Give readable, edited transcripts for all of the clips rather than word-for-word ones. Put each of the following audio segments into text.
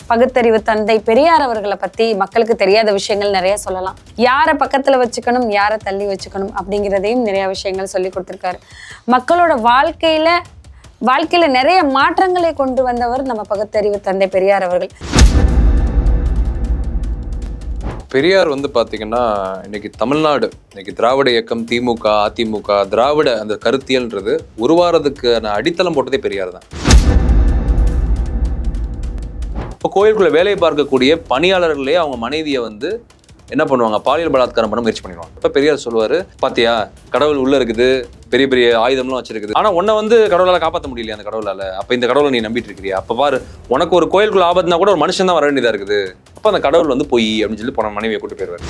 பகுத்தறிவு தந்தை பெரியார் அவர்களை பத்தி மக்களுக்கு தெரியாத விஷயங்கள் நிறைய சொல்லலாம். யாரை பக்கத்துல வச்சுக்கணும், யாரை தள்ளி வச்சுக்கணும் அப்படிங்கிறதையும் நிறைய விஷயங்கள் சொல்லி கொடுத்துருக்காரு. மக்களோட வாழ்க்கையில நிறைய மாற்றங்களை கொண்டு வந்தவர் நம்ம பகுத்தறிவு தந்தை பெரியார் அவர்கள். பெரியார் பாத்தீங்கன்னா இன்னைக்கு தமிழ்நாடு, இன்னைக்கு திராவிட இயக்கம், திமுக, அதிமுக, திராவிட அந்த கருத்தியல்ன்றது உருவாறதுக்கான அடித்தளம் போட்டதே பெரியார் தான். இப்போ கோயிலுக்குள்ள வேலையை பார்க்கக்கூடிய பணியாளர்களே அவங்க மனைவியை என்ன பண்ணுவாங்க, பாலியல் பலாத்காரம் பண்ண முயற்சி பண்ணிடுவாங்க. இப்போ பெரியார் சொல்லுவாரு, பாத்தியா கடவுள் உள்ள இருக்குது, பெரிய பெரிய ஆயுதம்லாம் வச்சிருக்குது, ஆனா உன்னை கடவுளால காப்பாற்ற முடியலையா அந்த கடவுளால, அப்ப இந்த கடவுளை நீ நம்பிட்டு இருக்கிறியா, அப்ப பாரு உனக்கு ஒரு கோயிலுக்குள்ள ஆபத்துனா கூட ஒரு மனுஷன் தான் வர வேண்டியதா இருக்குது, அப்ப அந்த கடவுள் பொய் அப்படின்னு சொல்லி போன மனைவியை கூட்டு போயிருவாரு.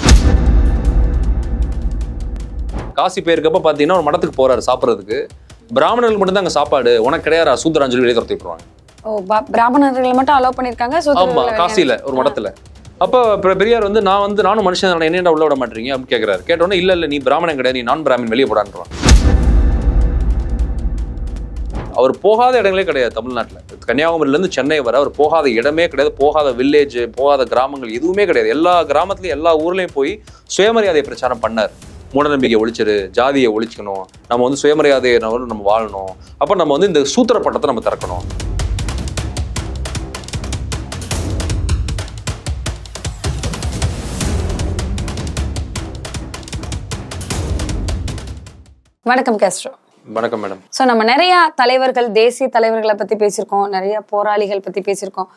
காசி போயிருக்கப்ப பாத்தீங்கன்னா ஒரு மடத்துக்கு போறாரு சாப்பிட்றதுக்கு, பிராமணர்களுக்கு மட்டும் தான் அங்க சாப்பாடு, உனக்கு கிடையாது சூத்திரான்னு சொல்லி வெளியே துரத்தி விட்டுருவாங்க. பிராமணர்களை மட்டும் அலோவ் பண்ணிருக்காங்க. ஆமா, காசியில ஒரு மடத்துல. அப்போ பெரியார் நானும் மனுஷன் என்ன உள்ள விட மாட்டீங்க அப்படின்னு கேட்கிறாரு. கேட்டோன்னே இல்ல நீ பிராமணன் கிடையாது, நீ நான் பிராமின், வெளியே போடான்றான். அவர் போகாத இடங்களே கிடையாது தமிழ்நாட்டில். கன்னியாகுமரியில இருந்து சென்னை வர அவர் போகாத இடமே கிடையாது, போகாத வில்லேஜ், போகாத கிராமங்கள் எதுவுமே கிடையாது. எல்லா கிராமத்துலயும் எல்லா ஊர்லயும் போய் சுயமரியாதை பிரச்சாரம் பண்ணார். மூடநம்பிக்கை ஒழிச்சிரு, ஜாதியை ஒழிச்சுக்கணும், நம்ம சுயமரியாதையை நம்ம வாழணும், அப்ப நம்ம இந்த சூத்திர பட்டத்தை நம்ம திறக்கணும். வணக்கம் கேஸ்ட்ரோ. வணக்கம் மேடம். ஸோ நம்ம நிறைய தலைவர்கள், தேசிய தலைவர்களை பத்தி பேசியிருக்கோம், நிறைய போராளிகள் பத்தி பேசியிருக்கோம்,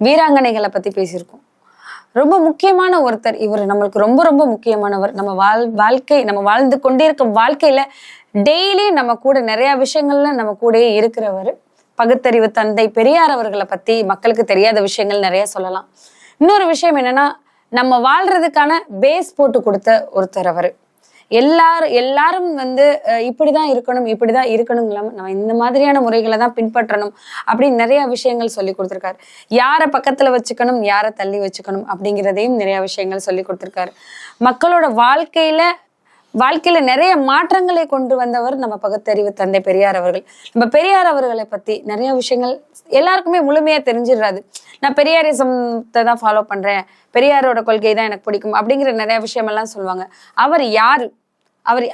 வீராங்கனைகளை பத்தி பேசியிருக்கோம். ரொம்ப முக்கியமான ஒருத்தர் இவர், நம்மளுக்கு ரொம்ப ரொம்ப முக்கியமானவர். நம்ம நம்ம வாழ்ந்து கொண்டே இருக்க வாழ்க்கையில டெய்லி நம்ம கூட நிறைய விஷயங்கள்ல நம்ம கூடயே இருக்கிறவர் பகுத்தறிவு தந்தை பெரியார் அவர்களை பத்தி மக்களுக்கு தெரியாத விஷயங்கள் நிறைய சொல்லலாம். இன்னொரு விஷயம் என்னன்னா, நம்ம வாழ்றதுக்கான பேஸ் போட்டு கொடுத்த ஒருத்தர் அவர். எல்லாரும் இப்படிதான் இருக்கணும் இல்லாம நம்ம இந்த மாதிரியான முறைகளை தான் பின்பற்றணும் அப்படின்னு நிறைய விஷயங்கள் சொல்லி கொடுத்துருக்காரு. யாரை பக்கத்துல வச்சுக்கணும், யாரை தள்ளி வச்சுக்கணும் அப்படிங்கிறதையும் நிறைய விஷயங்கள் சொல்லி கொடுத்துருக்காரு. மக்களோட வாழ்க்கையில நிறைய மாற்றங்களை கொண்டு வந்தவர் நம்ம பகுத்தறிவு தந்தை பெரியார் அவர்கள். நம்ம பெரியார் அவர்களை பத்தி நிறைய விஷயங்கள் எல்லாருக்குமே முழுமையா தெரிஞ்சிடறாது. நான் பெரியாரிசத்தை தான் ஃபாலோ பண்றேன், பெரியாரோட கொள்கை தான் எனக்கு பிடிக்கும் அப்படிங்கிற நிறைய விஷயமெல்லாம் சொல்லுவாங்க. அவர் யாரு,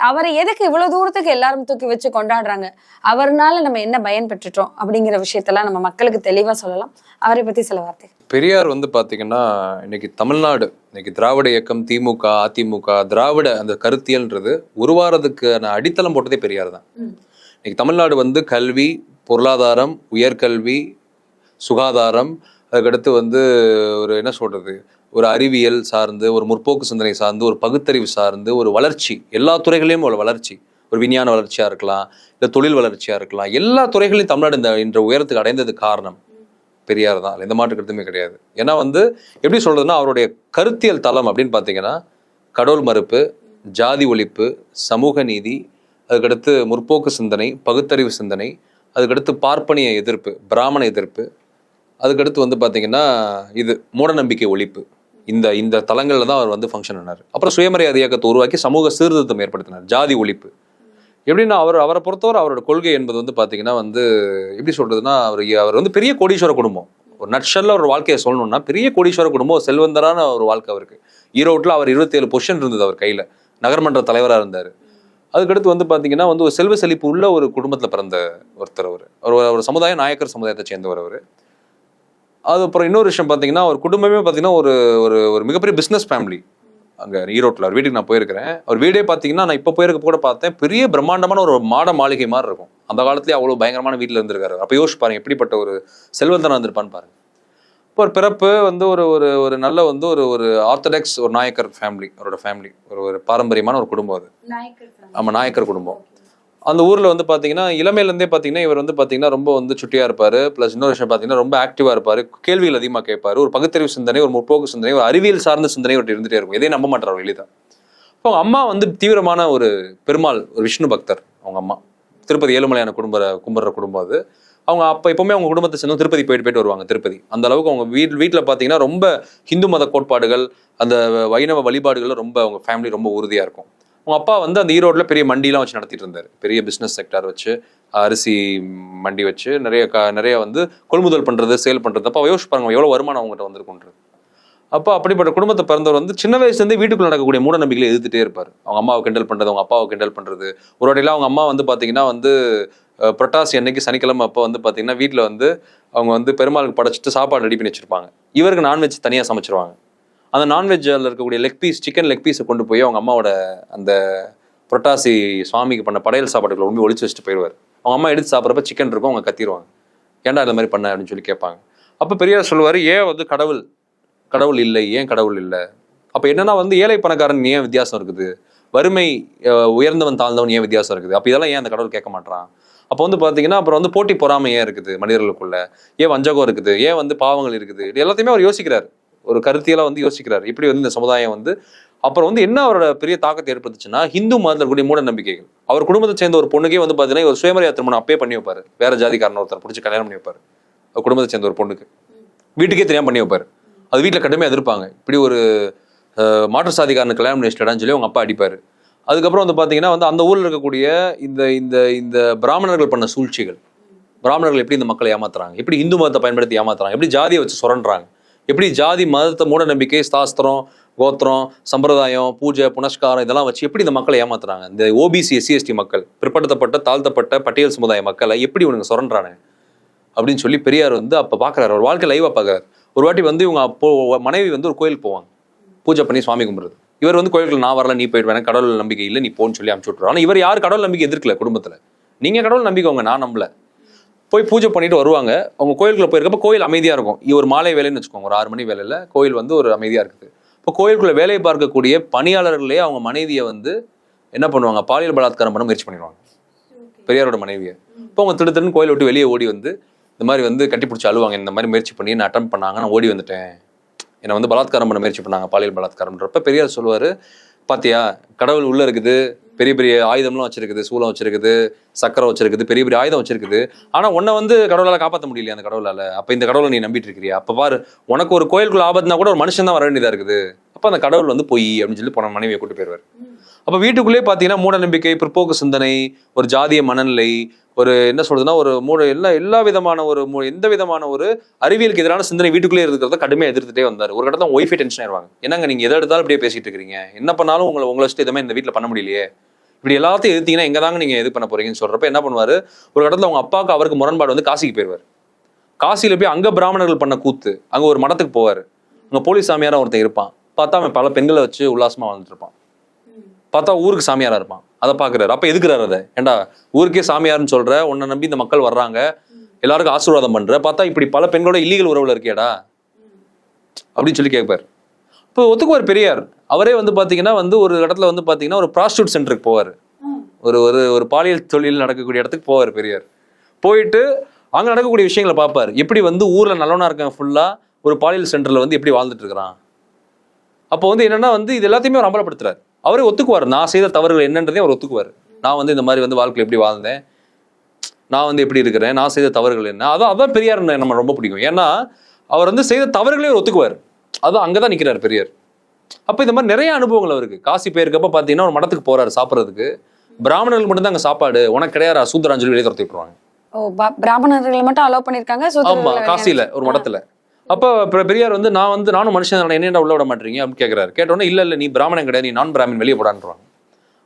அவரை எதுக்கு இவ்வளவு தூரத்துக்கு எல்லாரும் தூக்கி வச்சு கொண்டாடுறாங்க, அவர்னால நம்ம என்ன பயன் பெற்றுட்டோம் அப்படிங்கிற விஷயத்தெல்லாம் நம்ம மக்களுக்கு தெளிவா சொல்லலாம். அவரை பத்தி சில வார்த்தை. பெரியார் பாத்தீங்கன்னா இன்னைக்கு தமிழ்நாடு, இன்னைக்கு திராவிட இயக்கம், திமுக, அதிமுக, திராவிட அந்த கருத்தியல்ன்றது உருவாறதுக்கான அடித்தளம் போட்டதே பெரியார் தான். இன்னைக்கு தமிழ்நாடு கல்வி, பொருளாதாரம், உயர்கல்வி, சுகாதாரம், அதுக்கடுத்து ஒரு என்ன சொல்றது, ஒரு அறிவியல் சார்ந்து, ஒரு முற்போக்கு சிந்தனை சார்ந்து, ஒரு பகுத்தறிவு சார்ந்து, ஒரு வளர்ச்சி, எல்லா துறைகளையும் ஒரு வளர்ச்சி, ஒரு விஞ்ஞான வளர்ச்சியா இருக்கலாம், இல்லை தொழில் வளர்ச்சியா இருக்கலாம், எல்லா துறைகளையும் தமிழ்நாடு இன்ற உயரத்துக்கு அடைந்தது காரணம் பெரியார் தான். எந்த மாற்று கருத்துமே கிடையாது. ஏன்னா எப்படி சொல்றதுன்னா, அவருடைய கருத்தியல் தளம் அப்படின்னு பார்த்தீங்கன்னா கடவுள் மறுப்பு, ஜாதி ஒழிப்பு, சமூக நீதி, அதுக்கடுத்து முற்போக்கு சிந்தனை, பகுத்தறிவு சிந்தனை, அதுக்கடுத்து பார்ப்பனிய எதிர்ப்பு, பிராமண எதிர்ப்பு, அதுக்கடுத்து பார்த்தீங்கன்னா இது மூடநம்பிக்கை ஒழிப்பு. இந்த தளங்கள்ல தான் அவர் ஃபங்க்ஷன் பண்ணார். அப்புறம் சுயமரியாதை இயக்கத்தை உருவாக்கி சமூக சீர்திருத்தம் ஏற்படுத்தினார், ஜாதி ஒழிப்பு. எப்படின்னா அவரை பொறுத்தவரை அவரோட கொள்கை என்பது பார்த்தீங்கன்னா எப்படி சொல்றதுன்னா, அவர் பெரிய கோடீஸ்வர குடும்பம். ஒரு நட்ஷல்ல ஒரு வாழ்க்கையை சொல்லணும்னா பெரிய கோடீஸ்வர குடும்பம், செல்வந்தரான ஒரு வாழ்க்கை அவருக்கு. ஈரோட்டில் அவர் 27 பொசிஷன் இருந்தது அவர் கையில, நகர்மன்ற தலைவராக இருந்தார். அதுக்கடுத்து பார்த்தீங்கன்னா ஒரு செல்வ செழிப்பு உள்ள ஒரு குடும்பத்தில் பிறந்த ஒருத்தர். அவர் சமுதாய நாயக்கர் சமுதாயத்தை சேர்ந்தவர் அவர். அது அப்புறம் இன்னொரு விஷயம் பார்த்தீங்கன்னா, அவர் குடும்பமே பார்த்தீங்கன்னா ஒரு ஒரு மிகப்பெரிய பிஸ்னஸ் ஃபேமிலி. அங்கே ஈரோட்டில் அவர் வீட்டுக்கு நான் போயிருக்கிறேன். அவர் வீடே பார்த்தீங்கன்னா நான் இப்போ போயிருக்க கூட பார்த்தேன், பெரிய பிரம்மாண்டமான ஒரு மாட மாளிகை மாதிரி இருக்கும். அந்த காலத்துலேயே அவ்வளோ பயங்கரமான வீட்டில் இருந்திருக்காரு. அப்போ யோசிச்சு பாருங்க எப்படிப்பட்ட ஒரு செல்வந்தனா இருந்திருப்பான்னு பாருங்க. இப்போ ஒரு பிறப்பு ஒரு ஒரு நல்ல ஒரு ஆர்த்தடாக்ஸ் ஒரு நாயக்கர் ஃபேமிலி, அவரோட ஃபேமிலி ஒரு பாரம்பரியமான ஒரு குடும்பம் அது. ஆமாம், நாயக்கர் குடும்பம். அந்த ஊரில் பார்த்தீங்கன்னா இளமையிலேருந்தே பார்த்தீங்கன்னா இவர் பார்த்தீங்கன்னா ரொம்ப சுட்டியாக இருப்பார். ப்ளஸ் இன்னொரு விஷயம் பார்த்தீங்கன்னா ரொம்ப ஆக்டிவாக இருப்பார், கேள்விகள் அதிகமாக கேட்பார், ஒரு பகுத்தறிவு சிந்தனை, ஒரு முற்போக்கு சிந்தனை, ஒரு அறிவியல் சார்ந்த சிந்தனை அவர்கிட்ட இருந்துகிட்டே இருக்கும். எதையும் நம்ப மாட்டார் அவர் எளிதாக. இப்போ அவங்க அம்மா தீவிரமான ஒரு பெருமாள், ஒரு விஷ்ணு பக்தர். அவங்க அம்மா திருப்பதி ஏழுமலையான கும்பிட்ற குடும்பம் அது. அவங்க அப்போ எப்பவுமே அவங்க குடும்பத்தை சேர்ந்து திருப்பதி போயிட்டு வருவாங்க. திருப்பதி அந்த அளவுக்கு அவங்க வீட்டில் பார்த்தீங்கன்னா ரொம்ப ஹிந்து மத கோட்பாடுகள், அந்த வைணவ வழிபாடுகள் ரொம்ப அவங்க ஃபேமிலி ரொம்ப உறுதியாக இருக்கும். உங்க அப்பா வந்து அந்த ஈரோட்ல பெரிய மண்டிலாம் வச்சு நடத்திட்டு இருந்தாரு, பெரிய பிசினஸ் செக்டார் வச்சு, அரிசி மண்டி வச்சு நிறைய வந்து கொள்முதல் பண்றது, சேல் பண்றது. அப்போ யோசிச்சு பாருங்க எவ்வளவு வருமானம் அவங்ககிட்ட வந்திருக்குன்றது. அப்போ அப்படிப்பட்ட குடும்பத்தை பிறந்தவர் வந்து சின்ன வயசுலேருந்தே வீட்டுக்குள்ள நடக்கக்கூடிய மூட நம்பிக்கைகளை எதிர்த்துட்டே இருப்பார். அவங்க அம்மாவை கிண்டல் பண்றது, அவங்க அப்பாவை கிண்டல் பண்றது. ஒரு வாட்டிலாம் அவங்க அம்மா வந்து பாத்தீங்கன்னா வந்து புரட்டாசி அன்னைக்கு சனிக்கிழமை அப்போ வந்து பாத்தீங்கன்னா வீட்டுல வந்து அவங்க வந்து பெருமாளுக்கு படைச்சிட்டு சாப்பாடு ரெடி பண்ணி வச்சிருப்பாங்க. இவருக்கு நான்வெஜ் தனியா சமைச்சிருவாங்க. அந்த நான்வெஜ்ல இருக்கக்கூடிய லெக் பீஸ், சிக்கன் லெக் பீஸை கொண்டு போய் அவங்க அம்மாவோட அந்த புரட்டாசி சுவாமிக்கு பண்ண படையல் சாப்பாடுகளை ரொம்ப ஒளிச்சு வச்சுட்டு போயிடுவார். அவங்க அம்மா எடுத்து சாப்பிட்றப்ப சிக்கன் இருக்கும், அவங்க கத்திடுவாங்க, ஏன்டா இந்த மாதிரி பண்ண அப்படின்னு சொல்லி கேட்பாங்க. அப்போ பெரியார் சொல்லுவார், ஏன் வந்து கடவுள் இல்லை, ஏன் கடவுள் இல்லை? அப்போ என்னன்னா வந்து ஏழை பணக்காரன் ஏன் வித்தியாசம் இருக்குது, வறுமை உயர்ந்தவன் தாழ்ந்தவன் ஏன் வித்தியாசம் இருக்குது, அப்போ இதெல்லாம் ஏன் அந்த கடவுள் கேட்க மாட்டான்? அப்போ வந்து பார்த்தீங்கன்னா அப்புறம் வந்து போட்டி பொறாமை ஏன் இருக்குது மனிதர்களுக்குள்ள, ஏன் வஞ்சகம் இருக்குது, ஏன் வந்து பாவங்கள் இருக்குது, இது எல்லாத்தையுமே அவர் யோசிக்கிறார், ஒரு கருத்தியெல்லாம் வந்து யோசிக்கிறார். இப்படி வந்து இந்த சமுதாயம் வந்து அப்புறம் வந்து என்ன அவரோட பெரிய தாக்கத்தை ஏற்படுத்துச்சுன்னா ஹிந்து மதத்தில் கூடிய மூட நம்பிக்கைகள். அவர் குடும்பத்தை சேர்ந்த ஒரு பொண்ணுக்கே வந்து பார்த்தீங்கன்னா ஒரு சுயமரியாதை திருமணம் அப்பயே பண்ணி வைப்பாரு, வேற ஜாதிக்காரன் ஒருத்தர் பிடிச்சி கல்யாணம் பண்ணி வைப்பாரு. அவர் குடும்பத்தை சேர்ந்த ஒரு பொண்ணுக்கு வீட்டுக்கே தெரியாம பண்ணி வைப்பாரு. அது வீட்டில் கடுமையாக எதிர்ப்பாங்க, இப்படி ஒரு மாற்று சாதிக்காரன் கல்யாணம் பண்ணி வச்சிட்டான்னு சொல்லி அவங்க அப்பா அடிப்பாரு. அதுக்கப்புறம் வந்து பார்த்தீங்கன்னா வந்து அந்த ஊரில் இருக்கக்கூடிய இந்த இந்த இந்த பிராமணர்கள் பண்ண சூழ்ச்சிகள், பிராமணர்கள் எப்படி இந்த மக்களை ஏமாத்துறாங்க, எப்படி இந்து மதத்தை பயன்படுத்தி ஏமாத்துறாங்க, எப்படி ஜாதியை வச்சு சுரண்டுறாங்க, எப்படி ஜாதி மதத்தை மூட நம்பிக்கை, சாஸ்திரம், கோத்திரம், சம்பிரதாயம், பூஜை புனஸ்காரம் இதெல்லாம் வச்சு எப்படி இந்த மக்களை ஏமாத்துறாங்க, இந்த ஓபிசி எஸ்சி எஸ்டி மக்கள், பிற்படுத்தப்பட்ட தாழ்த்தப்பட்ட பட்டியல் சமுதாய மக்களை எப்படி இவனுங்க சுரண்டுறாங்க அப்படின்னு சொல்லி பெரியார் வந்து அப்போ பார்க்குறாரு. ஒரு வாழ்க்கை லைவாக பார்க்குறாரு. ஒரு வாட்டி வந்து இவங்க அப்போ மனைவி வந்து ஒரு கோயிலுக்கு போவாங்க, பூஜை பண்ணி சுவாமி கும்பிடுறது. இவர் வந்து கோயிலுக்கு நான் வரல, நீ போயிட்டு வேணா, கடவுள் நம்பிக்கை இல்லை, நீ போன்னு சொல்லி அனுப்பிச்சு விட்ருவாங்க. ஆனால் இவர் யார் கடவுள் நம்பிக்கை எதிர்க்கல குடும்பத்தில், நீங்கள் கடவுள் நம்பிக்கை அவங்க, நான் நம்பல. போய் பூஜை பண்ணிட்டு வருவாங்க. அவங்க கோயிலுக்குள்ள போயிருக்கப்ப கோயில் அமைதியாக இருக்கும். ஒரு மாலை வேலைன்னு வச்சுக்கோங்க, ஒரு 6 மணி வேலையில் கோயில் வந்து ஒரு அமைதியாக இருக்குது. இப்போ கோயிலுக்குள்ள வேலையை பார்க்கக்கூடிய பணியாளர்களே அவங்க மனைவியை வந்து என்ன பண்ணுவாங்க, பாலியல் பலாத்காரம் பண்ண முயற்சி பண்ணிடுவாங்க, பெரியாரோட மனைவியை. இப்போ அவங்க திடுன்னு கோயிலை விட்டு வெளியே ஓடி வந்து இந்த மாதிரி வந்து கட்டிப்பிடிச்சி அழுவாங்க, இந்த மாதிரி முயற்சி பண்ணி என்ன அட்டம் பண்ணாங்க, நான் ஓடி வந்துட்டேன், என்னை வந்து பலாத்காரம் பண்ண முயற்சி பண்ணாங்க, பாலியல் பலாத்காரம்ன்றப்ப பெரியார் சொல்லுவார், பாத்தியா கடவுள் உள்ள இருக்குது, பெரிய பெரிய ஆயுதம்லாம் வச்சிருக்குது, சூலம் வச்சிருக்குது, சக்கரம் வச்சிருக்குது, பெரிய பெரிய ஆயுதம் வச்சிருக்குது, ஆனா உன்னை வந்து கடவுளால காப்பாற்ற முடியலையா அந்த கடவுளால, அப்ப இந்த கடவுளை நீ நம்பிட்டு இருக்கிறியா, அப்ப பாரு உனக்கு ஒரு கோயிலுக்குள்ள ஆபத்துனா கூட ஒரு மனுஷன் தான் வர வேண்டியதா இருக்குது, அப்ப அந்த கடவுள் வந்து பொய் அப்படின்னு சொல்லி போன மனைவியை கூட்டு போயிருவார். அப்ப வீட்டுக்குள்ளே பாத்தீங்கன்னா மூட நம்பிக்கை, பிற்போக்கு சிந்தனை, ஒரு ஜாதிய மனநிலை, ஒரு என்ன சொல்றதுன்னா ஒரு எல்லா விதமான ஒரு எந்த விதமான ஒரு அறிவியலுக்கு எதிரான சிந்தனை வீட்டுக்குள்ளே இருக்கிறத கடுமையாக எதிர்த்துட்டே வந்தார். ஒரு கடத்த ஒய்ஃபை டென்ஷன் ஆயிடுவாங்க, என்னங்க நீங்க எதை எடுத்தாலும் இப்படியே பேசிட்டு இருக்கிறீங்க, என்ன பண்ணாலும் உங்களை வச்சுட்டு எதுவுமே இந்த வீட்டில் பண்ண முடியலையே, இப்படி எல்லாத்தையும் எதிர்த்தீங்கன்னா எங்க தாங்க நீங்க இது பண்ண போறீங்கன்னு சொல்றப்ப என்ன பண்ணுவாரு, ஒரு கடத்துல அவங்க அப்பாவுக்கு அவருக்கு முரண்பாடு வந்து காசிக்கு போயிருவார். காசியில போய் அங்க பிராமணர்கள் பண்ண கூத்து, அங்க ஒரு மடத்துக்கு போவாரு. அங்க போலீஸ் சாமியாரா ஒருத்தன் இருப்பான், பார்த்தா அவன் பல பெண்களை வச்சு உல்லாசமா வாழ்ந்துட்டு இருப்பான், பார்த்தா ஊருக்கு சாமியாரா இருப்பான், அதை பாக்குறாரு. அப்ப எதுக்குறாரு அதை, ஏண்டா ஊருக்கே சாமியார்னு சொல்ற, உன்னை நம்பி இந்த மக்கள் வர்றாங்க, எல்லாருக்கும் ஆசீர்வாதம் பண்ற, பார்த்தா இப்படி பல பெண்களோட இல்லீகல் உறவுல இருக்கியாடா அப்படின்னு சொல்லி கேட்பாரு. இப்போ ஒத்துக்குவார் பெரியார். அவரே வந்து பாத்தீங்கன்னா வந்து ஒரு இடத்துல வந்து பாத்தீங்கன்னா ஒரு ப்ராஸ்டியூட் சென்டருக்கு போவார், ஒரு பாலியல் தொழில் நடக்கக்கூடிய இடத்துக்கு போவார் பெரியார். போயிட்டு அங்க நடக்கக்கூடிய விஷயங்களை பார்ப்பார், எப்படி வந்து ஊர்ல நல்லவனா இருக்காங்க ஃபுல்லா ஒரு பாலியல் சென்டர்ல வந்து எப்படி வாழ்ந்துட்டு இருக்கிறான். அப்போ வந்து என்னன்னா வந்து இது எல்லாத்தையுமே அவர் அம்பலப்படுத்துறாரு. அவரே ஒத்துக்குவார், நான் செய்த தவறுகள் என்னன்றதே அவர் ஒத்துக்குவார். நான் வந்து இந்த மாதிரி வந்து வாழ்க்கையில் எப்படி வாழ்ந்தேன், நான் வந்து எப்படி இருக்கிறேன், நான் செய்த தவறுகள் என்ன, அதான் பெரியார் நம்ம ரொம்ப பிடிக்கும். ஏன்னா அவர் வந்து செய்த தவறுகளே அவர் ஒத்துக்குவார், அதான் அங்கதான் நிக்கிறார் பெரியார். அப்ப இந்த மாதிரி நிறைய அனுபவங்கள் அவருக்கு. காசி போயிருக்கப்ப பாத்தீங்கன்னா ஒரு மடத்துக்கு போறாரு சாப்பிட்றதுக்கு, பிராமணர்கள் மட்டும் தான் அங்க சாப்பாடு, உனக்கு கிடையாது சூத்திராஞ்சலி வெளியே துரத்தி விட்டுருவாங்க. பிராமணர்களை மட்டும் அலோவ் பண்ணிருக்காங்க. ஆமா, காசியில ஒரு மடத்துல. அப்ப பெரியார் வந்து நானும் மனுஷன், என்னென்ன உள்ள விட மாட்டீங்க அப்படின்னு கேட்கிறாரு. கேட்டோன்னே இல்ல நீ பிராமணன் கிடையாது, நீ நான் பிராமின், வெளியே போடான்றாங்க.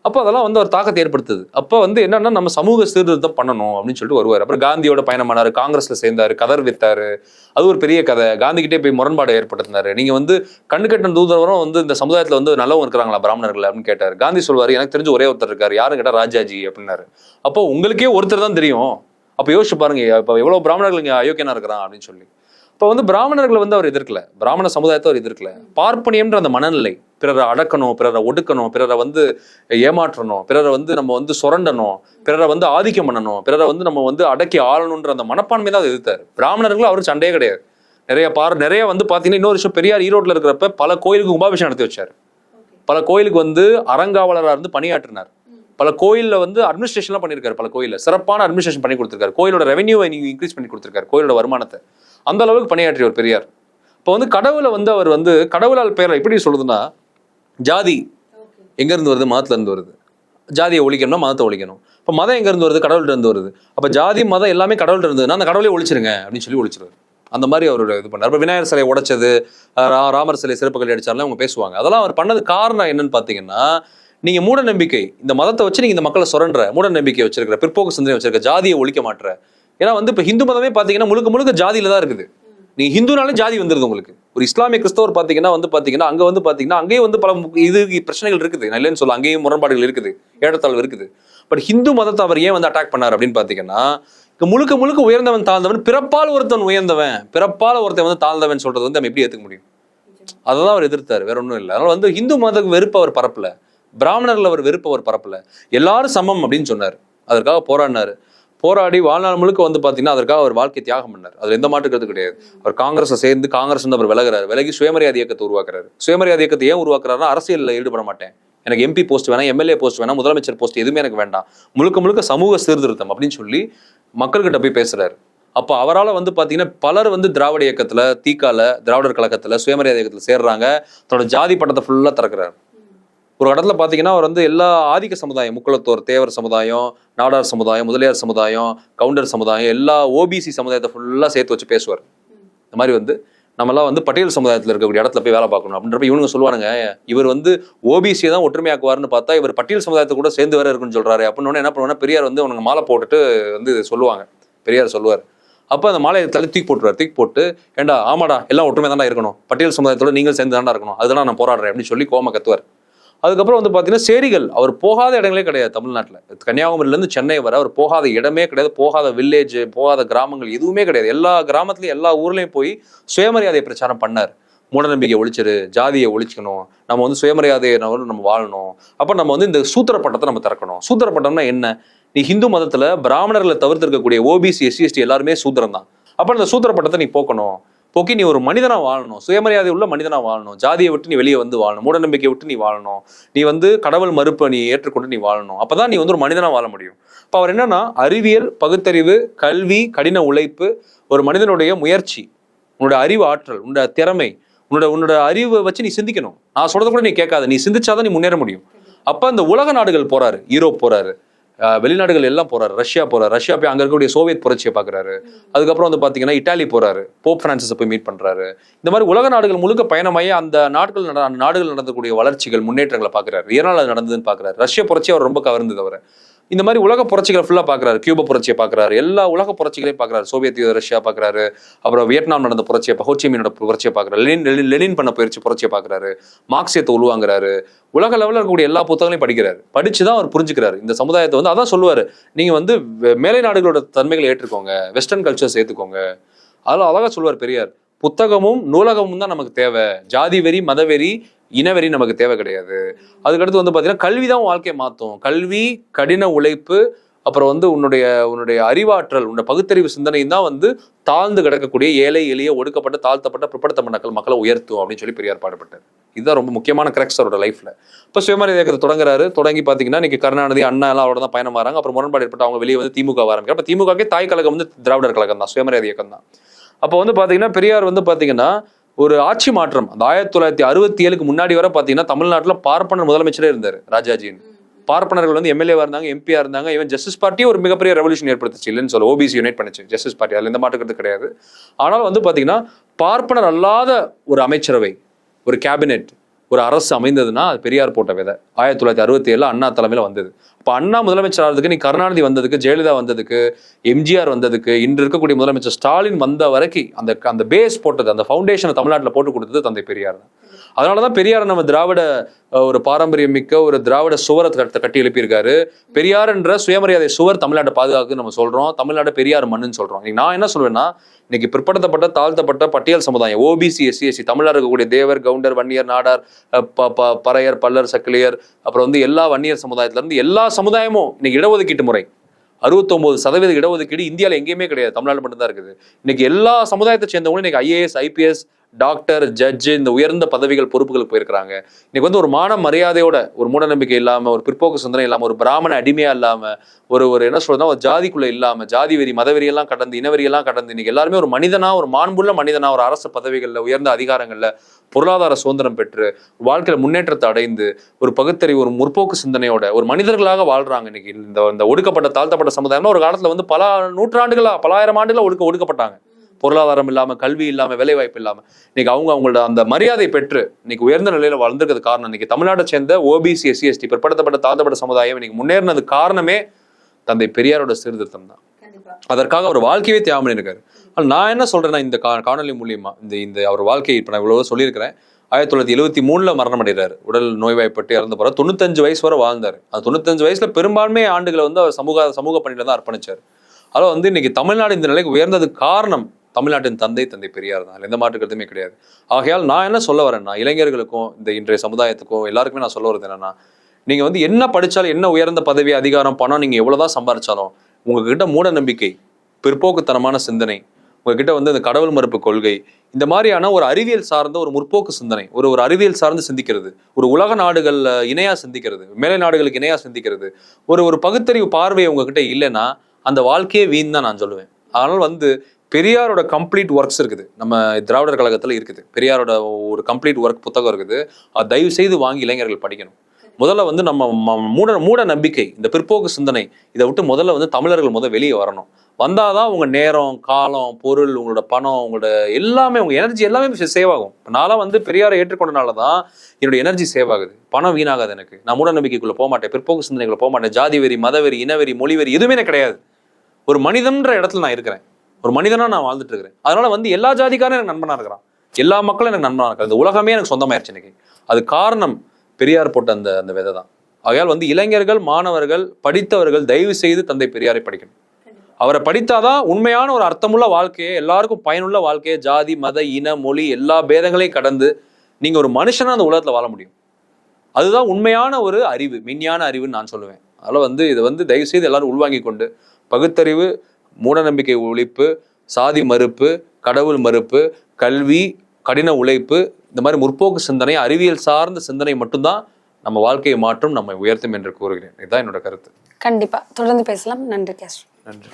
அப்போ அதெல்லாம் வந்து ஒரு தாக்கத்தை ஏற்படுத்துது. அப்போ வந்து என்னன்னா நம்ம சமூக சீர்திருத்தம் பண்ணணும் அப்படின்னு சொல்லிட்டு வருவார். அப்புறம் காந்தியோட பயணம் பண்ணாரு, காங்கிரஸ்ல சேர்ந்தாரு, கதர் வித்தாரு, அது ஒரு பெரிய கதை. காந்தி கிட்டே போய் முரண்பாடு ஏற்படுத்தினாரு. நீங்க வந்து கண்ணு கட்டின தூதரவரும் வந்து இந்த சமுதாயத்துல வந்து நல்லவங்க இருக்கிறாங்களா பிராமணர்கள் அப்படின்னு கேட்டாரு. காந்தி சொல்வாரு, எனக்கு தெரிஞ்ச ஒரே ஒருத்தர் இருக்காரு, யாரும் கேட்டா ராஜாஜி அப்படின்னாரு. அப்போ உங்களுக்கே ஒருத்தர் தான் தெரியும், அப்ப யோசிச்சு பாருங்க இப்ப எவ்வளவு பிராமணர்கள் இங்க அயோக்கியனா இருக்கிறான் அப்படின்னு சொல்லி. இப்போ வந்து பிராமணர்களை வந்து அவர் எதிர்க்கல, பிராமண சமுதாயத்தை அவர் எதிர்க்கல. பார்ப்பனியம்ன்ற அந்த மனநிலை, பிறரை அடக்கணும், பிறரை ஒடுக்கணும், பிறரை வந்து ஏமாற்றணும், பிறரை வந்து நம்ம வந்து சுரண்டணும், பிறரை வந்து ஆதிக்கம் பண்ணணும், பிறரை வந்து நம்ம வந்து அடக்கி ஆளணுன்ற அந்த மனப்பான்மை தான் எதிர்த்தாரு. பிராமணர்கள் அவரு சண்டையே கிடையாது. நிறைய வந்து பாத்தீங்கன்னா இன்னொரு விஷயம், பெரியார் ஈரோட்ல இருக்கிறப்ப பல கோயிலுக்கு கும்பாபிஷேகம் நடத்தி வச்சாரு, பல கோயிலுக்கு வந்து அறங்காவலராக இருந்து பணியாற்றினார், பல கோயில்ல வந்து அட்மினிஸ்ட்ரேஷன்லாம் பண்ணியிருக்காரு, பல கோயில்ல சிறப்பான அட்மினிஸ்ட்ரேஷன் பண்ணி கொடுத்திருக்காரு, கோயிலோட ரெவன்யூவை இன்க்ரீஸ் பண்ணி கொடுத்திருக்காரு, கோயிலோட வருமானத்தை அந்த அளவுக்கு பணியாற்றியவர் பெரியார். இப்போ வந்து கடவுளை வந்து அவர் வந்து கடவுளால் பேரை எப்படி சொல்றதுன்னா, ஜாதி எங்க இருந்து வருது? மதத்துல இருந்து வருது. ஜாதியை ஒழிக்கணும்னா மதத்தை ஒழிக்கணும். இப்போ மதம் எங்க இருந்து வருது? கடவுள்கிட்ட இருந்து வருது. அப்ப ஜாதி மதம் எல்லாமே கடவுள்கிட்ட இருந்ததுன்னா அந்த கடவுளே ஒழிச்சிருங்க அப்படின்னு சொல்லி ஒழிச்சிருவாரு. அந்த மாதிரி அவரோட இது பண்ணார். இப்போ விநாயகர் சிலை உடைச்சது, ராமர் சிலை சிறப்புகள் அடிச்சாலும் அவங்க பேசுவாங்க. அதெல்லாம் அவர் பண்ணது காரணம் என்னன்னு பாத்தீங்கன்னா, நீங்க மூட நம்பிக்கை, இந்த மதத்தை வச்சு நீங்க இந்த மக்களை சுரண்ட மூட நம்பிக்கை வச்சிருக்கிற, பிற்போக்கு சிந்தனை வச்சிருக்க, ஜாதியை ஒழிக்க மாட்டுற. ஏன்னா வந்து இப்போ ஹிந்து மதமே பாத்தீங்கன்னா முழுக்க முழுக்க ஜாதியில தான் இருக்குது. நீங்க ஹிந்துனாலே ஜாதி வந்துருது உங்களுக்கு. ஒரு இஸ்லாமிய கிறிஸ்தவர் பாத்தீங்கன்னா அங்க வந்து பாத்தீங்கன்னா அங்கேயும் வந்து பல இது பிரச்சனைகள் இருக்குது. நான் இல்லைன்னு சொல்ல, அங்கேயும் முரண்பாடுகள் இருக்குது, ஏற்றத்தாழ்வு இருக்குது. பட் ஹிந்து மதத்தை அவர் ஏன் வந்து அட்டாக் பண்ணார் அப்படின்னு பாத்தீங்கன்னா, முழுக்க முழுக்க உயர்ந்தவன் தாழ்ந்தவன், பிறப்பால் ஒருத்தன் உயர்ந்தவன், பிறப்பால் ஒருத்தன் வந்து தாழ்ந்தவன் சொல்றது வந்து நம்ம எப்படி ஏத்துக்க முடியும்? அதான் அவர் எதிர்த்தாரு, வேற ஒன்றும் இல்லை. அதனால வந்து ஹிந்து மத வெறுப்பு அவர் பரப்பல, பிராமணர்கள் அவர் வெறுப்பு அவர் பரப்பல, எல்லாரும் சமம் அப்படின்னு சொன்னார். அதற்காக போராடினாரு. போராடி வாழ்நாள் முழுக்க வந்து பாத்தீங்கன்னா அதற்காக அவர் வாழ்க்கை தியாகம் பண்ணார். அதுல எந்த மாற்றுக்கிறது கிடையாது. அவர் காங்கிரஸை சேர்ந்து காங்கிரஸ் அவர் விலகி சுயமரியாதை இயக்கத்தை உருவாக்குறாரு. சுயமரியாதை இயக்கத்தை ஏன் உருவாக்குறாருன்னா, அரசியலில் ஈடுபட மாட்டேன், எனக்கு எம்பி போஸ்ட் வேணாம், எம்எல்ஏ போஸ்ட் வேணாம், முதலமைச்சர் போஸ்ட் எதுவுமே எனக்கு வேண்டாம், முழுக்க முழுக்க சமூக சீர்திருத்தம் அப்படின்னு சொல்லி மக்கள்கிட்ட போய் பேசுறாரு. அப்போ அவரால் வந்து பாத்தீங்கன்னா பலர் வந்து திராவிட இயக்கத்துல, தீக்கால, திராவிடர் கழகத்துல, சுயமரியாதை இயக்கத்துல சேர்றாங்க. தன்னோட ஜாதி பட்டத்தை ஃபுல்லா திறக்கிறாரு. ஒரு இடத்துல பாத்தீங்கன்னா அவர் வந்து எல்லா ஆதிக்க சமுதாயம், முக்குளத்தோர், தேவர் சமுதாயம், நாடார் சமுதாயம், முதலியார் சமுதாயம், கவுண்டர் சமுதாயம், எல்லா ஓபிசி சமுதாயத்தை ஃபுல்லா சேர்த்து வச்சு பேசுவார். இந்த மாதிரி வந்து நம்மலாம் வந்து பட்டியல் சமுதாயத்தில் இருக்கக்கூடிய இடத்துல போய் வேலை பார்க்கணும் அப்படின்றப்ப இவனுங்க சொல்லுவானுங்க, இவர் வந்து ஓபிசியை தான் ஒற்றுமையாக்குவார்னு பார்த்தா இவர் பட்டியல் சமுதாயத்தை கூட சேர்ந்து வேற இருக்குன்னு சொல்றாரு அப்படின்னு என்ன பண்ணுவாங்க, பெரியார் வந்து அவனுங்க மாலை போட்டுட்டு வந்து சொல்லுவாங்க. பெரியார் சொல்லுவார். அப்போ அந்த மாலையை தள்ளி தூக்கி போட்டுருவார். தூக்கி போட்டு, ஏண்டா ஆமாடா எல்லாம் ஒற்றுமை தாண்டா இருக்கணும், பட்டியல் சமுதாயத்தோட நீங்கள் சேர்ந்து தாண்டா இருக்கணும், அதெல்லாம் நான் போராடுறேன் அப்படின்னு சொல்லி கோம கத்துவார். அதுக்கப்புறம் வந்து பார்த்தீங்கன்னா சேரிகள், அவர் போகாத இடங்களே கிடையாது தமிழ்நாட்டில். கன்னியாகுமரியிலேருந்து சென்னை வர அவர் போகாத இடமே கிடையாது, போகாத வில்லேஜ், போகாத கிராமங்கள் எதுவுமே கிடையாது. எல்லா கிராமத்துலையும் எல்லா ஊர்லேயும் போய் சுயமரியாதை பிரச்சாரம் பண்ணார். மூடநம்பிக்கை ஒழிச்சிரு, ஜாதியை ஒழிச்சுக்கணும், நம்ம வந்து சுயமரியாதையை நம்ம வாழணும். அப்போ நம்ம வந்து இந்த சூத்திர பட்டத்தை நம்ம திறக்கணும். சூத்திர பட்டம்னா என்ன? நீ ஹிந்து மதத்தில் பிராமணர்களை தவிர்த்து இருக்கக்கூடிய ஓபிசி, எஸ்சி, எஸ்டி எல்லாருமே சூத்திரம் தான். அப்போ அந்த சூத்திர பட்டத்தை நீ போக்கணும். போக்கி நீ ஒரு மனிதனா வாழணும், சுயமரியாதை உள்ள மனிதனா வாழணும், ஜாதியை விட்டு நீ வெளியே வந்து வாழணும், மூடநம்பிக்கையை விட்டு நீ வாழணும், நீ வந்து கடவுள் மறுப்பை நீ ஏற்றுக்கொண்டு நீ வாழணும். அப்பதான் நீ வந்து ஒரு மனிதனா வாழ முடியும். இப்போ அவர் என்னன்னா, அறிவியல், பகுத்தறிவு, கல்வி, கடின உழைப்பு, ஒரு மனிதனுடைய முயற்சி, உன்னோட அறிவு ஆற்றல், உன்னோட திறமை, உன்னோட அறிவை வச்சு நீ சிந்திக்கணும். நான் சொல்றது கூட நீ கேட்காத, நீ சிந்திச்சாதான் நீ முன்னேற முடியும். அப்ப அந்த உலக நாடுகள் போறாரு, யூரோப் போறாரு, வெளிநாடுகள் எல்லாம் போறாரு, ரஷ்யா போறாரு. ரஷ்யா போய் அங்க இருக்கக்கூடிய சோவியத் புரட்சியை பாக்குறாரு. அதுக்கப்புறம் வந்து பாத்தீங்கன்னா இட்டாலி போறாரு, போப் பிரான்சிஸை போய் மீட் பண்றாரு. இந்த மாதிரி உலக நாடுகள் முழுக்க பயணமாயி அந்த நாடுகள் நடந்தக்கூடிய வளர்ச்சிகள், முன்னேற்றங்களை பாக்குறாரு. ஏனால் அது நடந்ததுன்னு பாக்குறாரு. ரஷ்ய புரட்சி அவர் ரொம்ப கவர்ந்தது அவரை. இந்த மாதிரி உலக புரட்சிகளை ஃபுல்லா பாக்குறாரு. கியூபா புரட்சியை பாக்குறாரு, எல்லா உலக புரட்சிகளையும் பாக்குறாரு. சோவியத் ரஷ்யா பாக்குறாரு, அப்புறம் வியட்நாம் நடந்த புரட்சியை, ஹோச்சிமினோட புரட்சியை பாக்குறாரு, லெனின் பண்ண பயிற்சி புரட்சியை பாக்குறாரு, மார்க்சியத்தை உருவாங்குறாரு. உலக லெவலில் இருக்கக்கூடிய எல்லா புத்தகங்களையும் படிக்கிறாரு. படிச்சுதான் அவர் புரிஞ்சுக்கிறாரு இந்த சமுதாயத்தை. வந்து அதான் சொல்லுவாரு, நீங்க வந்து மேலை நாடுகளோட தன்மைகளை ஏற்றுக்கோங்க, வெஸ்டர்ன் கல்ச்சர்ஸ் ஏத்துக்கோங்க. அதெல்லாம் அழகா சொல்லுவார் பெரியார். புத்தகமும் நூலகமும் தான் நமக்கு தேவை, ஜாதி வெறி, மதவெறி, இனவெறி நமக்கு தேவை கிடையாது. அதுக்கடுத்து வந்து பாத்தீங்கன்னா கல்வி தான் வாழ்க்கையை மாற்றும். கல்வி, கடின உழைப்பு, அப்புறம் வந்து உன்னுடைய அறிவாற்றல், உன்னோட பகுத்தறிவு சிந்தனையும் தான் வந்து தாழ்ந்து கிடக்கக்கூடிய ஏழை, எளிய, ஒடுக்கப்பட்ட, தாழ்த்தப்பட்ட, பிற்படுத்தப்பட்ட மக்களை உயர்த்தும் அப்படின்னு சொல்லி பெரியார் பாடுபட்டார். இதுதான் ரொம்ப முக்கியமான கிராக்ஸ் அவரோட லைஃப்ல. இப்போ சுயமரியாதை இயக்கத்தை தொடங்குறாரு. தொடங்கி பாத்தீங்கன்னா இன்னைக்கு கருணாநிதி, அண்ணா எல்லாம் அவரோட தான் பயணம் வராங்க. அப்புறம் முரண்பாடு ஏற்பட்டு அவங்க வெளியே வந்து திமுக ஆரம்பிக்கிறாங்க. அப்போ திமுகவே தாய் கழகம் வந்து திராவிடர் கழகம் தான், சுயமரியாதை இயக்கம் தான். அப்போ வந்து பாத்தீங்கன்னா பெரியார் வந்து பாத்தீங்கன்னா ஒரு ஆட்சி மாற்றம், அந்த 1967க்கு முன்னாடி வரை பாத்தீங்கன்னா தமிழ்நாட்டில் பார்ப்பனர் முதலமைச்சரே இருந்தார் ராஜாஜின்னு. பார்ப்பனர்கள் வந்து எம்எல்ஏவா இருந்தாங்க, எம்பியா இருந்தாங்க. ஈவன் ஜஸ்டிஸ் பார்ட்டியே ஒரு மிகப்பெரிய ரெவல்யூஷன் ஏற்படுத்துச்சு இல்லைன்னு சொல்ல, ஓபிசி யுனைட் பண்ணுச்சு ஜஸ்டிஸ் பார்ட்டி, அதுல எந்த மாற்றுக்கிறது கிடையாது. ஆனால் வந்து பாத்தீங்கன்னா பார்ப்பனர் அல்லாத ஒரு அமைச்சரவை, ஒரு கேபினெட், ஒரு அரசு அமைந்ததுன்னா அது பெரியார் போட்ட விதை. 1967 அண்ணா தலைமையில வந்தது. அப்ப அண்ணா முதலமைச்சர் ஆகிறதுக்கு, நீ கருணாநிதி வந்ததுக்கு, ஜெயலலிதா வந்ததுக்கு, எம்ஜிஆர் வந்ததுக்கு, இன்று இருக்கக்கூடிய முதலமைச்சர் ஸ்டாலின் வந்த வரைக்கும் அந்த பேஸ் போட்டது, அந்த ஃபவுண்டேஷனை தமிழ்நாட்டில் போட்டு கொடுத்தது தந்தை பெரியார் தான். அதனாலதான் பெரியார் நம்ம திராவிட ஒரு பாரம்பரியம் மிக்க ஒரு திராவிட சுவரை கட்டி எழுப்பியிருக்காரு. பெரியார் என்ற சுயமரியாதை சுவர் தமிழ்நாட்டை பாதுகாக்கு நம்ம சொல்றோம். தமிழ்நாடு பெரியார் மண்ணுன்னு சொல்றோம். நான் என்ன சொல்வேன்னா, இன்னைக்கு பிற்படுத்தப்பட்ட, தாழ்த்தப்பட்ட, பட்டியல் சமுதாயம், ஓபிசி, எஸ்சி, எஸ்சி, தமிழ்நாடு இருக்கக்கூடிய தேவர், கவுண்டர், வன்னியர், நாடார், பறையர், பல்லர், சக்கிலியர், அப்புறம் வந்து எல்லா வன்னியர் சமுதாயத்துல இருந்து எல்லா சமுதாயமும் இன்னைக்கு இடஒதுக்கீட்டு முறை 69% இடஒதுக்கீடு இந்தியாவில் எங்கேயுமே கிடையாது, தமிழ்நாடு மட்டும்தான் இருக்குது. இன்னைக்கு எல்லா சமுதாயத்தை சேர்ந்தவங்களும் இன்னைக்கு IAS, IPS, டாக்டர், ஜட்ஜு, இந்த உயர்ந்த பதவிகள் பொறுப்புகளுக்கு போயிருக்கிறாங்க. இன்னைக்கு வந்து ஒரு மான மரியாதையோட, ஒரு மூட நம்பிக்கை இல்லாம, ஒரு பிற்போக்கு சிந்தனை இல்லாம, ஒரு பிராமண அடிமையா இல்லாம, ஒரு ஒரு என்ன சொல்றதுன்னா ஒரு ஜாதிக்குள்ள இல்லாம, ஜாதி வெறி மதவெறி எல்லாம் கடந்து, இனவெறி எல்லாம் கடந்து, இன்னைக்கு எல்லாருமே ஒரு மனிதனா, ஒரு மாண்புள்ள மனிதனா, ஒரு அரசு பதவிகள்ல, உயர்ந்த அதிகாரங்கள்ல, பொருளாதார சுதந்திரம் பெற்று, வாழ்க்கையில முன்னேற்றத்தை அடைந்து, ஒரு பகுத்தறிவு, ஒரு முற்போக்கு சிந்தனையோட ஒரு மனிதர்களாக வாழ்றாங்க. இன்னைக்கு இந்த ஒடுக்கப்பட்ட தாழ்த்தப்பட்ட சமுதாயம்னா ஒரு காலத்துல வந்து பல நூற்றாண்டுகளா, பல ஆயிரம் ஆண்டுகளா ஒடுக்கப்பட்டாங்க. பொருளாதாரம் இல்லாம, கல்வி இல்லாம, வேலை வாய்ப்பு இல்லாம. இன்னைக்கு அவங்களோட அந்த மரியாதை பெற்று இன்னைக்கு உயர்ந்த நிலையில வளர்ந்துருக்கிறது காரணம் இன்னைக்கு தமிழ்நாட்டை சேர்ந்த ஓபிசி, எஸ்சி, எஸ்டி, பிற்படுத்தப்பட்ட தாழ்த்தப்பட்ட சமுதாயம் இன்னைக்கு முன்னேறினது காரணமே தந்தை பெரியாரோட சீர்திருத்தம் தான். அதற்காக அவர் வாழ்க்கையே தியாகம் பண்ணியிருக்காரு. நான் என்ன சொல்றேன்னா, இந்த காணொலி மூலியமா இந்த அவர் வாழ்க்கையை இப்ப நான் இவ்வளவு சொல்லியிருக்கிறேன். 1973 மரணம் அடைகிறாரு. உடல் நோய்வாய்ப்பட்டு இறந்து போறாரு. 95 வயசு வரை வாழ்ந்தாரு. அது 95 வயசுல பெரும்பான்மை ஆண்டுகளை வந்து அவர் சமூக பணியில தான் அர்ப்பணிச்சாரு. அதனால வந்து இன்னைக்கு தமிழ்நாடு இந்த நிலைக்கு உயர்ந்ததுக்கு காரணம் தமிழ்நாட்டின் தந்தை பெரியார் தான். எந்த மாற்று கருத்துமே கிடையாது. ஆகையால் நான் என்ன சொல்ல வரேன்னா, இளைஞர்களுக்கும் இந்த இன்றைய சமுதாயத்துக்கும் எல்லாருக்குமே நான் சொல்ல வரது என்னன்னா, நீங்க வந்து என்ன படிச்சாலும், என்ன உயர்ந்த பதவி, அதிகாரம், பணம், நீங்க எவ்வளவுதான் சம்பாரிச்சாலும் உங்ககிட்ட மூட நம்பிக்கை, பிற்போக்குத்தனமான சிந்தனை, உங்ககிட்ட வந்து இந்த கடவுள் மறுப்பு கொள்கை, இந்த மாதிரியான ஒரு அறிவியல் சார்ந்த ஒரு முற்போக்கு சிந்தனை, ஒரு அறிவியல் சார்ந்து சிந்திக்கிறது, ஒரு உலக நாடுகள்ல இணையா சிந்திக்கிறது, மேலை நாடுகளுக்கு இணையா சிந்திக்கிறது, ஒரு பகுத்தறிவு பார்வை உங்ககிட்ட இல்லைன்னா அந்த வாழ்க்கையே வீண் தான் நான் சொல்லுவேன். அதனால வந்து பெரியாரோட கம்ப்ளீட் ஒர்க்ஸ் இருக்குது, நம்ம திராவிடர் கழகத்துல இருக்குது. பெரியாரோட ஒரு கம்ப்ளீட் ஒர்க் புத்தகம் இருக்குது. அது தயவு செய்து வாங்கி இளைஞர்கள் படிக்கணும். முதல்ல வந்து நம்ம மூட நம்பிக்கை, இந்த பிற்போக்கு சிந்தனை, இதை விட்டு முதல்ல வந்து தமிழர்கள் வெளியே வரணும். வந்தாதான் உங்க நேரம், காலம், பொருள், உங்களோட பணம், உங்களோட எல்லாமே, உங்க எனர்ஜி எல்லாமே சேவ் ஆகும். நான்லாம் வந்து பெரியாரை ஏற்றுக்கொண்டனாலதான் என்னோட எனர்ஜி சேவ் ஆகுது. பணம் வீணாகாது எனக்கு. நான் மூட நம்பிக்கைக்குள்ள போக மாட்டேன், பிற்போக்கு சிந்தனைக்குள்ள போக மாட்டேன். ஜாதி வெறி, மதவெறி, இனவெறி, மொழிவெறி எதுவுமே எனக்கு கிடையாது. ஒரு மனிதன்ற இடத்துல நான் இருக்கிறேன். ஒரு மனிதனா நான் வாழ்ந்துட்டு இருக்கிறேன். அதனால வந்து எல்லா ஜாதிக்காரும் எனக்கு நண்பனா இருக்கிறான், எல்லா மக்களும் எனக்கு நண்பனா இருக்கிறான். இந்த உலகமே எனக்கு சொந்தமாயிருச்சு இன்னைக்கு. அது காரணம் பெரியார் போட்ட அந்த விதை தான். ஆகையால் வந்து இளைஞர்கள், மாணவர்கள், படித்தவர்கள் தயவு செய்து தந்தை பெரியாரை படிக்கணும். அவரை படித்தாதான் உண்மையான ஒரு அர்த்தமுள்ள வாழ்க்கையை, எல்லாருக்கும் பயனுள்ள வாழ்க்கையை, ஜாதி, மத, இன, மொழி எல்லா பேதங்களையும் கடந்து நீங்க ஒரு மனுஷனா அந்த உலகத்துல வாழ முடியும். அதுதான் உண்மையான ஒரு அறிவு, மெய்ஞான அறிவுன்னு நான் சொல்லுவேன். அதனால வந்து இதை வந்து தயவு செய்து எல்லாரும் உள்வாங்கி கொண்டு பகுத்தறிவு, மூடநம்பிக்கை ஒழிப்பு, சாதி மறுப்பு, கடவுள் மறுப்பு, கல்வி, கடின உழைப்பு, இந்த மாதிரி முற்போக்கு சிந்தனை, அறிவியல் சார்ந்த சிந்தனை மட்டும்தான் நம்ம வாழ்க்கையை மாற்றும், நம்மை உயர்த்தும் என்று கூறுகிறேன். இதுதான் என்னோட கருத்து. கண்டிப்பா தொடர்ந்து பேசலாம். நன்றி கேஸ்ட்ரோ. நன்றி.